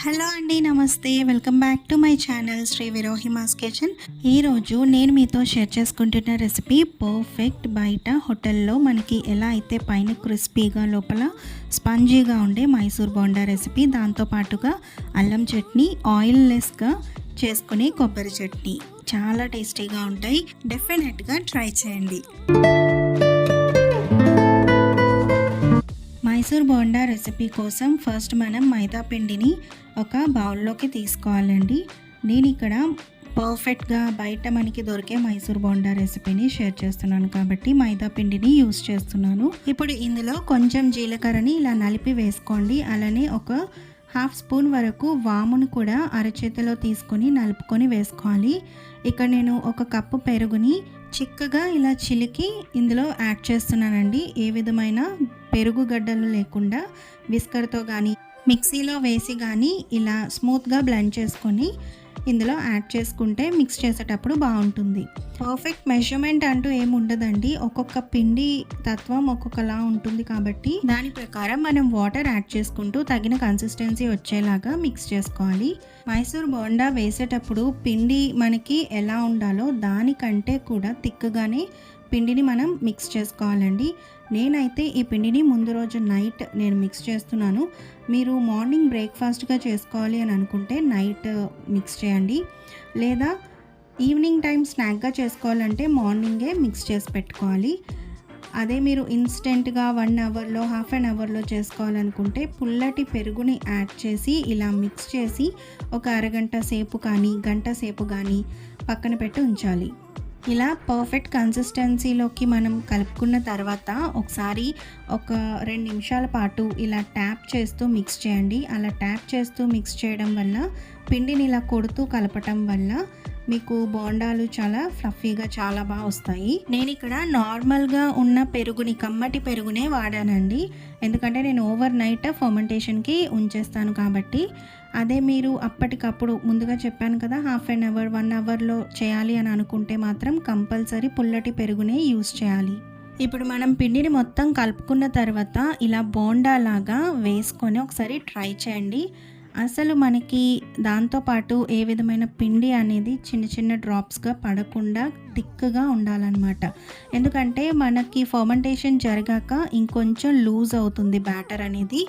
Hello అండి, నమస్తే. Welcome back to my channel Shri విరోహిమాస్ కిచెన్. ఈరోజు నేను మీతో షేర్ చేసుకుంటున్న రెసిపీ పర్ఫెక్ట్ బయట హోటల్లో మనకి ఎలా అయితే పైన క్రిస్పీగా లోపల స్పంజీగా ఉండే మైసూర్ బోండా రెసిపీ, దాంతోపాటుగా అల్లం చట్నీ, ఆయిల్ లెస్గా చేసుకునే కొబ్బరి చట్నీ చాలా టేస్టీగా ఉంటాయి. డెఫినెట్గా ట్రై చేయండి. మైసూర్ బోండా రెసిపీ కోసం ఫస్ట్ మనం మైదా పిండిని ఒక బౌల్లోకి తీసుకోవాలండి. నేను ఇక్కడ పర్ఫెక్ట్గా బయట మనకి దొరికే మైసూర్ బోండా రెసిపీని షేర్ చేస్తున్నాను కాబట్టి మైదా పిండిని యూస్ చేస్తున్నాను. ఇప్పుడు ఇందులో కొంచెం జీలకర్రని ఇలా నలిపి వేసుకోండి. అలానే ఒక హాఫ్ స్పూన్ వరకు వామును కూడా అరచేతిలో తీసుకొని నలుపుకొని వేసుకోవాలి. ఇక్కడ నేను ఒక కప్పు పెరుగుని చిక్కగా ఇలా చిలికి ఇందులో యాడ్ చేస్తున్నానండి. ఏ విధమైన పెరుగు గడ్డలు లేకుండా విస్కర్తో కానీ మిక్సీలో వేసి కానీ ఇలా స్మూత్గా బ్లెండ్ చేసుకొని ఇందులో యాడ్ చేసుకుంటే మిక్స్ చేసేటప్పుడు బాగుంటుంది. పర్ఫెక్ట్ మెజర్మెంట్ అంటూ ఏమి ఉండదండి. ఒక్కొక్క పిండి తత్వం ఒక్కొక్కలా ఉంటుంది కాబట్టి దాని ప్రకారం మనం వాటర్ యాడ్ చేసుకుంటూ తగిన కన్సిస్టెన్సీ వచ్చేలాగా మిక్స్ చేసుకోవాలి. మైసూర్ బోండా వేసేటప్పుడు పిండి మనకి ఎలా ఉండాలో దానికంటే కూడా తిక్కుగానే పిండిని మనం మిక్స్ చేసుకోవాలండి. నేనైతే ఈ పిండిని ముందు రోజు నైట్ నేను మిక్స్ చేస్తున్నాను. మీరు మార్నింగ్ బ్రేక్ఫాస్ట్గా చేసుకోవాలి అని అనుకుంటే నైట్ మిక్స్ చేయండి, లేదా ఈవినింగ్ టైం స్నాక్గా చేసుకోవాలంటే మార్నింగే మిక్స్ చేసి పెట్టుకోవాలి. అదే మీరు ఇన్స్టెంట్గా 1 అవర్లో హాఫ్ అన్ అవర్లో చేసుకోవాలనుకుంటే పుల్లటి పెరుగుని యాడ్ చేసి ఇలా మిక్స్ చేసి ఒక అరగంట సేపు కానీ గంట సేపు కానీ పక్కన పెట్టి ఉంచాలి. ఇలా పర్ఫెక్ట్ కన్సిస్టెన్సీలోకి మనం కలుపుకున్న తర్వాత ఒకసారి ఒక 2 నిమిషాల పాటు ఇలా ట్యాప్ చేస్తూ మిక్స్ చేయండి. అలా ట్యాప్ చేస్తూ మిక్స్ చేయడం వల్ల పిండిని ఇలా కొడుతూ కలపటం వల్ల మీకు బోండాలు చాలా ఫ్లఫీగా చాలా బాగా వస్తాయి. నేను ఇక్కడ నార్మల్గా ఉన్న పెరుగుని, కమ్మటి పెరుగునే వాడానండి. ఎందుకంటే నేను ఓవర్ నైట్ ఫర్మెంటేషన్కి ఉంచేస్తాను కాబట్టి. అదే మీరు అప్పటికప్పుడు ముందుగా చెప్పాను కదా, హాఫ్ అన్ అవర్ 1 అవర్లో చేయాలి అని అనుకుంటే మాత్రం కంపల్సరీ పుల్లటి పెరుగునే యూస్ చేయాలి. ఇప్పుడు మనం పిండిని మొత్తం కలుపుకున్న తర్వాత ఇలా బోండా లాగా వేసుకొని ఒకసారి ట్రై చేయండి. అసలు మనకి దాంతోపాటు ఏ విధమైన పిండి అనేది చిన్న చిన్న డ్రాప్స్గా పడకుండా థిక్గా ఉండాలన్నమాట. ఎందుకంటే మనకి ఫర్మెంటేషన్ జరిగాక ఇంకొంచెం లూజ్ అవుతుంది బ్యాటర్ అనేది.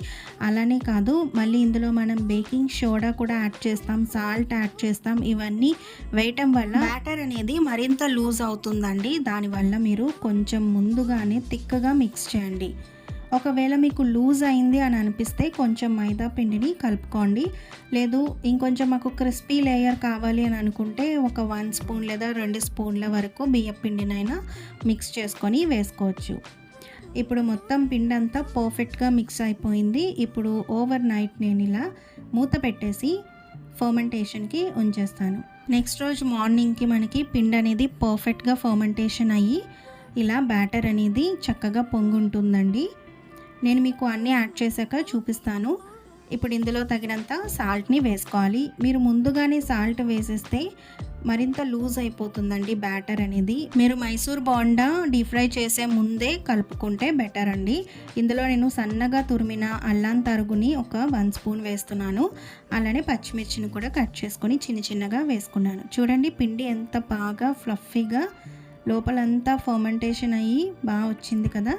అలానే కాదు, మళ్ళీ ఇందులో మనం బేకింగ్ సోడా కూడా యాడ్ చేస్తాం, సాల్ట్ యాడ్ చేస్తాం. ఇవన్నీ వేయటం వల్ల బ్యాటర్ అనేది మరింత లూజ్ అవుతుందండి. దానివల్ల మీరు కొంచెం ముందుగానే థిక్గా మిక్స్ చేయండి. ఒకవేళ మీకు లూజ్ అయింది అని అనిపిస్తే కొంచెం మైదా పిండిని కలుపుకోండి. లేదు ఇంకొంచెం మాకు క్రిస్పీ లేయర్ కావాలి అని అనుకుంటే ఒక 1 స్పూన్ లేదా 2 స్పూన్ల వరకు బియ్యం పిండినైనా మిక్స్ చేసుకొని వేసుకోవచ్చు. ఇప్పుడు మొత్తం పిండి అంతా పర్ఫెక్ట్గా మిక్స్ అయిపోయింది. ఇప్పుడు ఓవర్ నైట్ నేను ఇలా మూత పెట్టేసి ఫర్మెంటేషన్కి ఉంచేస్తాను. నెక్స్ట్ రోజు మార్నింగ్కి మనకి పిండి అనేది పర్ఫెక్ట్గా ఫర్మెంటేషన్ అయ్యి ఇలా బ్యాటర్ అనేది చక్కగా పొంగుంటుందండి. నేను మీకు అన్నీ యాడ్ చేశాక చూపిస్తాను. ఇప్పుడు ఇందులో తగినంత సాల్ట్ని వేసుకోవాలి. మీరు ముందుగానే సాల్ట్ వేసేస్తే మరింత లూజ్ అయిపోతుందండి బ్యాటర్ అనేది. మీరు మైసూర్ బోండా డీప్ ఫ్రై చేసే ముందే కలుపుకుంటే బెటర్ అండి. ఇందులో నేను సన్నగా తురిమిన అల్లం తరుగుని ఒక 1 స్పూన్ వేస్తున్నాను. అలానే పచ్చిమిర్చిని కూడా కట్ చేసుకొని చిన్న చిన్నగా వేసుకున్నాను. చూడండి పిండి ఎంత బాగా ఫ్లఫీగా లోపలంతా ఫర్మెంటేషన్ అయ్యి బాగా వచ్చింది కదా.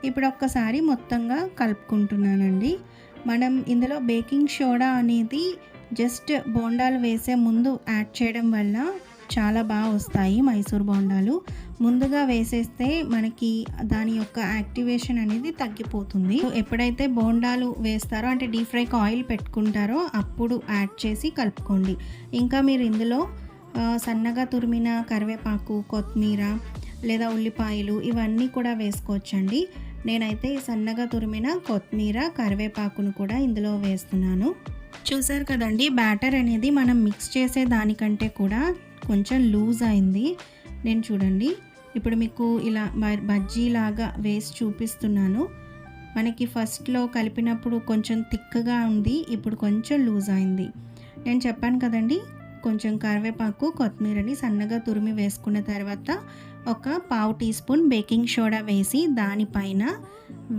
ఇప్పుడు ఒక్కసారి మొత్తంగా కలుపుకుంటున్నానండి. మనం ఇందులో బేకింగ్ సోడా అనేది జస్ట్ బోండాలు వేసే ముందు యాడ్ చేయడం వల్ల చాలా బాగా వస్తాయి మైసూర్ బోండాలు. ముందుగా వేసేస్తే మనకి దాని యొక్క యాక్టివేషన్ అనేది తగ్గిపోతుంది. ఎప్పుడైతే బోండాలు వేస్తారో అంటే డీప్ ఫ్రైకి ఆయిల్ పెట్టుకుంటారో అప్పుడు యాడ్ చేసి కలుపుకోండి. ఇంకా మీరు ఇందులో సన్నగా తురిమిన కరివేపాకు, కొత్తిమీర లేదా ఉల్లిపాయలు ఇవన్నీ కూడా వేసుకోవచ్చండి. నేనైతే సన్నగా తురిమిన కొత్తిమీర, కరివేపాకును కూడా ఇందులో వేస్తున్నాను. చూసారు కదండి, బ్యాటర్ అనేది మనం మిక్స్ చేసే దానికంటే కూడా కొంచెం లూజ్ అయింది. నేను చూడండి ఇప్పుడు మీకు ఇలా బజ్జీలాగా వేసి చూపిస్తున్నాను. మనకి ఫస్ట్లో కలిపినప్పుడు కొంచెం థిక్గా ఉంది, ఇప్పుడు కొంచెం లూజ్ అయింది. నేను చెప్పాను కదండి, కొంచెం కరివేపాకు, కొత్తిమీరని సన్నగా తురిమి వేసుకున్న తర్వాత ఒక 1/2 టీ స్పూన్ బేకింగ్ సోడా వేసి దానిపైన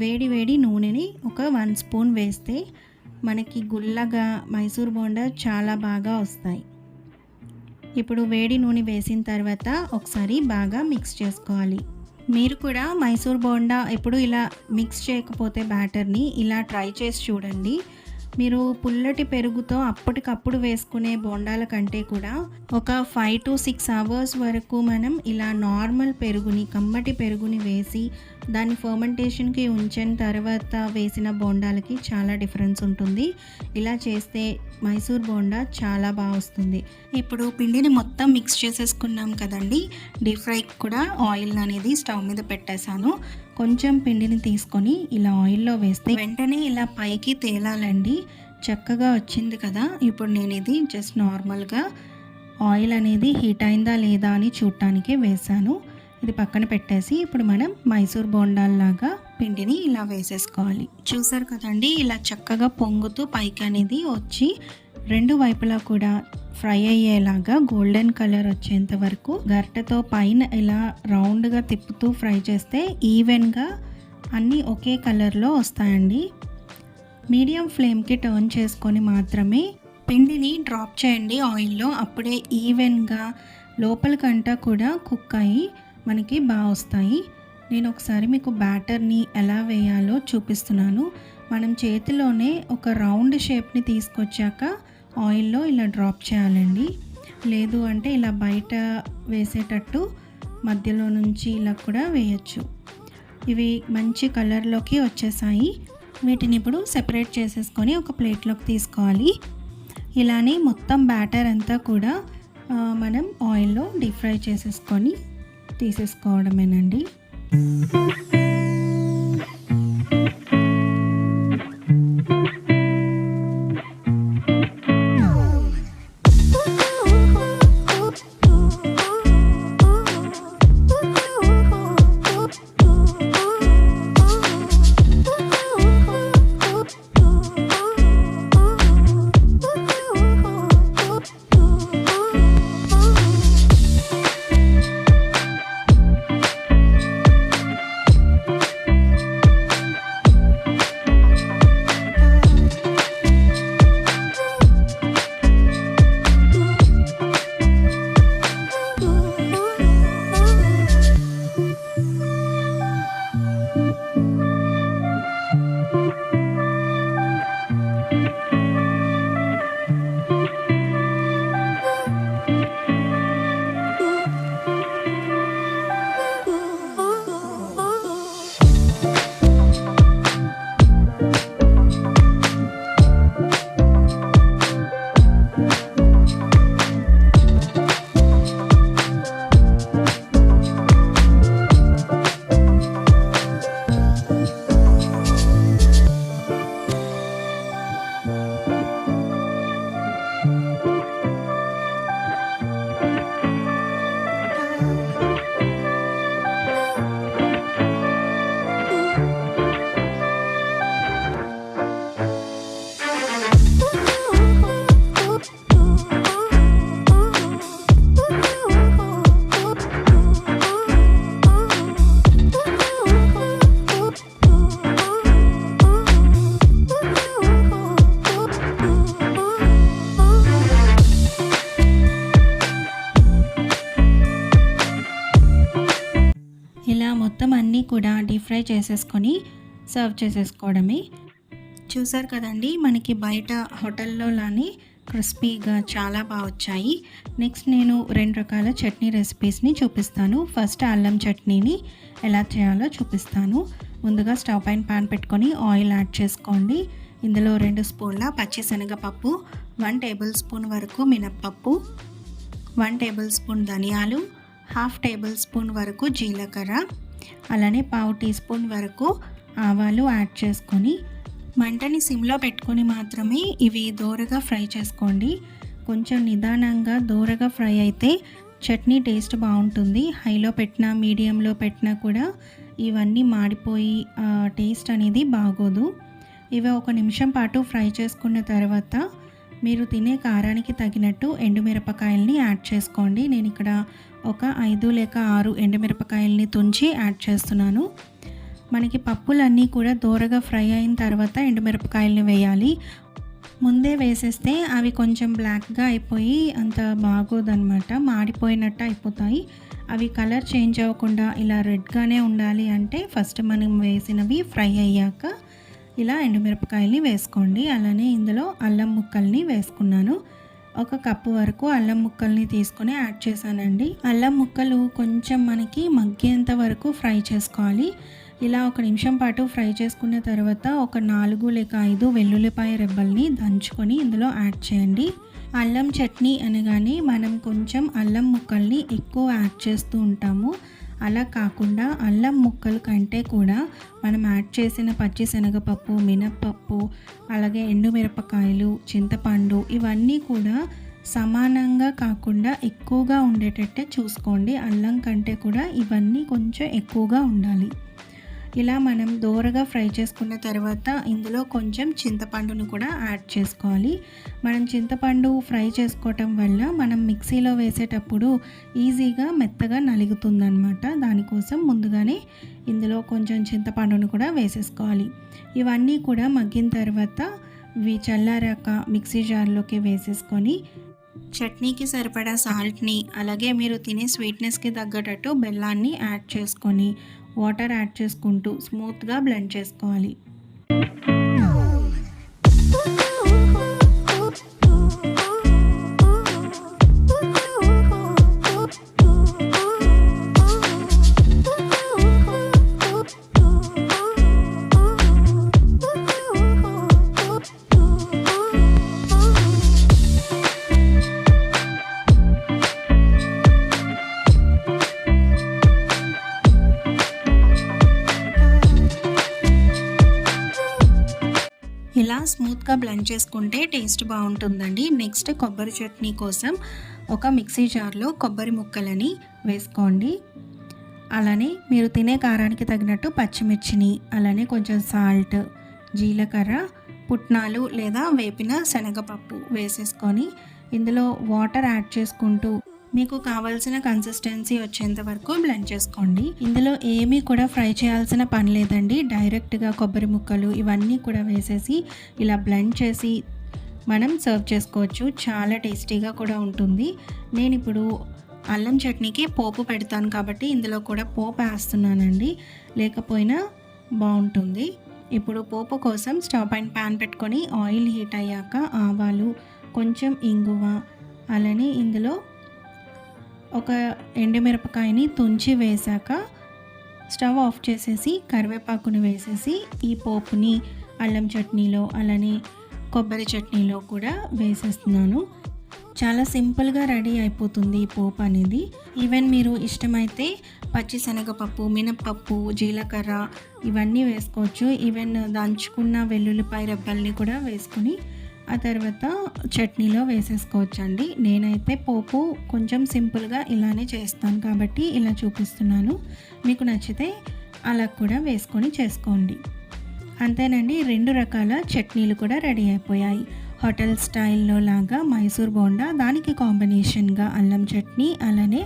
వేడి వేడి నూనెని ఒక 1 స్పూన్ వేస్తే మనకి గుల్లగా మైసూర్ బోండా చాలా బాగా వస్తాయి. ఇప్పుడు వేడి నూనె వేసిన తర్వాత ఒకసారి బాగా మిక్స్ చేసుకోవాలి. మీరు కూడా మైసూర్ బోండా ఎప్పుడు ఇలా మిక్స్ చేయకపోతే బ్యాటర్ని ఇలా ట్రై చేసి చూడండి. మీరు పుల్లటి పెరుగుతో అప్పటికప్పుడు వేసుకునే బోండాల కంటే కూడా ఒక 5 to 6 అవర్స్ వరకు మనం ఇలా నార్మల్ పెరుగుని, కమ్మటి పెరుగుని వేసి దాన్ని ఫర్మెంటేషన్కి ఉంచిన తర్వాత వేసిన బోండాలకి చాలా డిఫరెన్స్ ఉంటుంది. ఇలా చేస్తే మైసూర్ బోండా చాలా బాగా వస్తుంది. ఇప్పుడు పిండిని మొత్తం మిక్స్ చేసేసుకున్నాం కదండి. డీప్ ఫ్రైకి కూడా ఆయిల్ అనేది స్టవ్ మీద పెట్టేశాను. కొంచెం పిండిని తీసుకొని ఇలా ఆయిల్లో వేస్తే వెంటనే ఇలా పైకి తేలాలండి. చక్కగా వచ్చింది కదా. ఇప్పుడు నేను ఇది జస్ట్ నార్మల్గా ఆయిల్ అనేది హీట్ అయిందా లేదా అని చూడటానికి వేసాను. ఇది పక్కన పెట్టేసి ఇప్పుడు మనం మైసూర్ బోండాల్లాగా పిండిని ఇలా వేసేసుకోవాలి. చూసారు కదండి, ఇలా చక్కగా పొంగుతూ పైకి అనేది వచ్చి రెండు వైపులా కూడా ఫ్రై అయ్యేలాగా గోల్డెన్ కలర్ వచ్చేంత వరకు గరిటెతో పైన ఇలా రౌండ్గా తిప్పుతూ ఫ్రై చేస్తే ఈవెన్గా అన్నీ ఒకే కలర్లో వస్తాయండి. మీడియం ఫ్లేమ్కి టర్న్ చేసుకొని మాత్రమే పిండిని డ్రాప్ చేయండి ఆయిల్లో. అప్పుడే ఈవెన్గా లోపలికంటా కూడా కుక్ అయ్యి మనకి బాగా వస్తాయి. నేను ఒకసారి మీకు బ్యాటర్ని ఎలా వేయాలో చూపిస్తున్నాను. మనం చేతిలోనే ఒక రౌండ్ షేప్ని తీసుకొచ్చాక ఆయిల్లో ఇలా డ్రాప్ చేయాలండి. లేదు అంటే ఇలా బయట వేసేటట్టు మధ్యలో నుంచి ఇలా కూడా వేయచ్చు. ఇవి మంచి కలర్లోకి వచ్చేసాయి. వీటిని ఇప్పుడు సెపరేట్ చేసేసుకొని ఒక ప్లేట్లోకి తీసుకోవాలి. ఇలానే మొత్తం బ్యాటర్ అంతా కూడా మనం ఆయిల్లో డీప్ ఫ్రై చేసేసుకొని తీసేసుకోవడమేనండి. ఇలా మొత్తం అన్నీ కూడా డీప్ ఫ్రై చేసేసుకొని సర్వ్ చేసేసుకోవడమే. చూసారు కదండి, మనకి బయట హోటల్లో లానే క్రిస్పీగా చాలా బాగా వచ్చాయి. నెక్స్ట్ నేను 2 రకాల చట్నీ రెసిపీస్ని చూపిస్తాను. ఫస్ట్ అల్లం చట్నీని ఎలా చేయాలో చూపిస్తాను. ముందుగా స్టవ్ పైన పాన్ పెట్టుకొని ఆయిల్ యాడ్ చేసుకోండి. ఇందులో 2 స్పూన్ల పచ్చిశనగపప్పు, 1 టేబుల్ స్పూన్ వరకు మినప్పప్పు, 1 టేబుల్ స్పూన్ ధనియాలు, 1/2 టేబుల్ స్పూన్ వరకు జీలకర్ర, అలానే 1/2 టీ స్పూన్ వరకు ఆవాలు యాడ్ చేసుకొని మంటని సిమ్లో పెట్టుకొని మాత్రమే ఇవి దోరగా ఫ్రై చేసుకోండి. కొంచెం నిదానంగా దోరగా ఫ్రై అయితే చట్నీ టేస్ట్ బాగుంటుంది. హైలో పెట్టినా మీడియంలో పెట్టినా కూడా ఇవన్నీ మాడిపోయి టేస్ట్ అనేది బాగోదు. ఇవి 1 నిమిషం పాటు ఫ్రై చేసుకున్న తర్వాత మీరు తినే కారానికి తగినట్టు ఎండుమిరపకాయల్ని యాడ్ చేసుకోండి. నేను ఇక్కడ ఒక 5 లేక 6 ఎండుమిరపకాయల్ని తుంచి యాడ్ చేస్తున్నాను. మనకి పప్పులన్నీ కూడా దోరగా ఫ్రై అయిన తర్వాత ఎండుమిరపకాయల్ని వేయాలి. ముందే వేసేస్తే అవి కొంచెం బ్లాక్గా అయిపోయి అంత బాగోదన్నమాట, మాడిపోయినట్టు అయిపోతాయి. అవి కలర్ చేంజ్ అవ్వకుండా ఇలా రెడ్గానే ఉండాలి అంటే ఫస్ట్ మనం వేసినవి ఫ్రై అయ్యాక ఇలా ఎండుమిరపకాయల్ని వేసుకోండి. అలానే ఇందులో అల్లం ముక్కల్ని వేసుకున్నాను. ఒక కప్పు వరకు అల్లం ముక్కల్ని తీసుకొని యాడ్ చేశానండి. అల్లం ముక్కలు కొంచెం మనకి మగ్గేంత వరకు ఫ్రై చేసుకోవాలి. ఇలా 1 నిమిషం పాటు ఫ్రై చేసుకున్న తర్వాత ఒక 4 లేక 5 వెల్లుల్లిపాయ రెబ్బల్ని దంచుకొని ఇందులో యాడ్ చేయండి. అల్లం చట్నీ అనగానే మనం కొంచెం అల్లం ముక్కల్ని ఎక్కువ యాడ్ చేస్తూ ఉంటాము. అలా కాకుండా అల్లం ముక్కల కంటే కూడా మనం యాడ్ చేసిన పచ్చిశనగపప్పు, మినప్పప్పు, అలాగే ఎండుమిరపకాయలు, చింతపండు ఇవన్నీ కూడా సమానంగా కాకుండా ఎక్కువగా ఉండేటట్టే చూసుకోండి. అల్లం కంటే కూడా ఇవన్నీ కొంచెం ఎక్కువగా ఉండాలి. ఇలా మనం దోరగా ఫ్రై చేసుకున్న తర్వాత ఇందులో కొంచెం చింతపండును కూడా యాడ్ చేసుకోవాలి. మనం చింతపండు ఫ్రై చేసుకోవటం వల్ల మనం మిక్సీలో వేసేటప్పుడు ఈజీగా మెత్తగా నలుగుతుందన్నమాట. దానికోసం ముందుగానే ఇందులో కొంచెం చింతపండును కూడా వేసేసుకోవాలి. ఇవన్నీ కూడా మగ్గిన తర్వాత ఇవి చల్లారాక మిక్సీ జార్లోకి వేసేసుకొని చట్నీకి సరిపడా సాల్ట్ని, అలాగే మీరు తినే స్వీట్నెస్కి తగ్గట్టు బెల్లాన్ని యాడ్ చేసుకొని వాటర్ యాడ్ చేసుకుంటూ స్మూత్గా బ్లెండ్ చేసుకోవాలి. ఇలా స్మూత్గా బ్లెండ్ చేసుకుంటే టేస్ట్ బాగుంటుందండి. నెక్స్ట్ కొబ్బరి చట్నీ కోసం ఒక మిక్సీ జార్లో కొబ్బరి ముక్కలని వేసుకోండి. అలానే మీరు తినే కారానికి తగినట్టు పచ్చిమిర్చిని, అలానే కొంచెం సాల్ట్, జీలకర్ర, పుట్నాలు లేదా వేపిన శనగపప్పు వేసేసుకొని ఇందులో వాటర్ యాడ్ చేసుకుంటూ మీకు కావాల్సిన కన్సిస్టెన్సీ వచ్చేంత వరకు బ్లెండ్ చేసుకోండి. ఇందులో ఏమీ కూడా ఫ్రై చేయాల్సిన పని లేదండి. డైరెక్ట్గా కొబ్బరి ముక్కలు ఇవన్నీ కూడా వేసేసి ఇలా బ్లెండ్ చేసి మనం సర్వ్ చేసుకోవచ్చు. చాలా టేస్టీగా కూడా ఉంటుంది. నేను ఇప్పుడు అల్లం చట్నీకి పోపు పెడతాను కాబట్టి ఇందులో కూడా పోపు వేస్తున్నానండి, లేకపోయినా బాగుంటుంది. ఇప్పుడు పోపు కోసం స్టవ్ పైన ప్యాన్ పెట్టుకొని ఆయిల్ హీట్ అయ్యాక ఆవాలు, కొంచెం ఇంగువ, అలానే ఇందులో ఒక ఎండుమిరపకాయని తుంచి వేశాక స్టవ్ ఆఫ్ చేసేసి కరివేపాకుని వేసేసి ఈ పోపుని అల్లం చట్నీలో, అలానే కొబ్బరి చట్నీలో కూడా వేసేస్తున్నాను. చాలా సింపుల్గా రెడీ అయిపోతుంది ఈ పోపు అనేది. ఈవెన్ మీరు ఇష్టమైతే పచ్చిశనగపప్పు, మినప్పప్పు, జీలకర్ర ఇవన్నీ వేసుకోవచ్చు. ఈవెన్ దంచుకున్న వెల్లుల్లిపాయ రెబ్బల్ని కూడా వేసుకొని ఆ తర్వాత చట్నీలో వేసేసుకోవచ్చండి. నేనైతే పోపు కొంచెం సింపుల్గా ఇలానే చేస్తాను కాబట్టి ఇలా చూపిస్తున్నాను. మీకు నచ్చితే అలా కూడా వేసుకొని చేసుకోండి. అంతేనండి, 2 రకాల చట్నీలు కూడా రెడీ అయిపోయాయి. హోటల్ స్టైల్లో లాగా మైసూర్ బోండా, దానికి కాంబినేషన్గా అల్లం చట్నీ, అలానే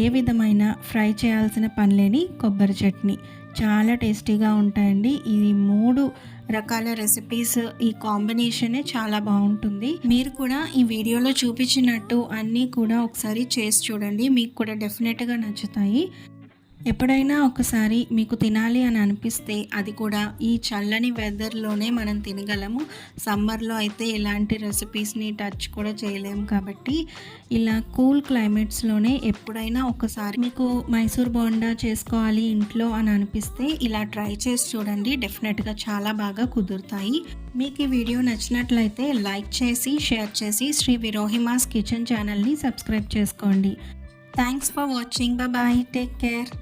ఏ విధమైన ఫ్రై చేయాల్సిన పని లేని కొబ్బరి చట్నీ చాలా టేస్టీగా ఉంటాయండి. ఈ 3 రకాల రెసిపీస్ ఈ కాంబినేషనే చాలా బాగుంటుంది. మీరు కూడా ఈ వీడియోలో చూపించినట్టు అన్నీ కూడా ఒకసారి చేసి చూడండి, మీకు కూడా డెఫినెట్గా నచ్చుతాయి. ఎప్పుడైనా ఒకసారి మీకు తినాలి అని అనిపిస్తే అది కూడా ఈ చల్లని వెదర్లోనే మనం తినగలము. సమ్మర్లో అయితే ఇలాంటి రెసిపీస్ని టచ్ కూడా చేయలేము కాబట్టి ఇలా కూల్ క్లైమేట్స్లోనే ఎప్పుడైనా ఒకసారి మీకు మైసూర్ బోండా చేసుకోవాలి ఇంట్లో అని అనిపిస్తే ఇలా ట్రై చేసి చూడండి, డెఫినెట్గా చాలా బాగా కుదురుతాయి. మీకు ఈ వీడియో నచ్చినట్లయితే లైక్ చేసి, షేర్ చేసి శ్రీ విరోహిమాస్ కిచెన్ ఛానల్ని సబ్స్క్రైబ్ చేసుకోండి. Thanks for watching. Bye, take care.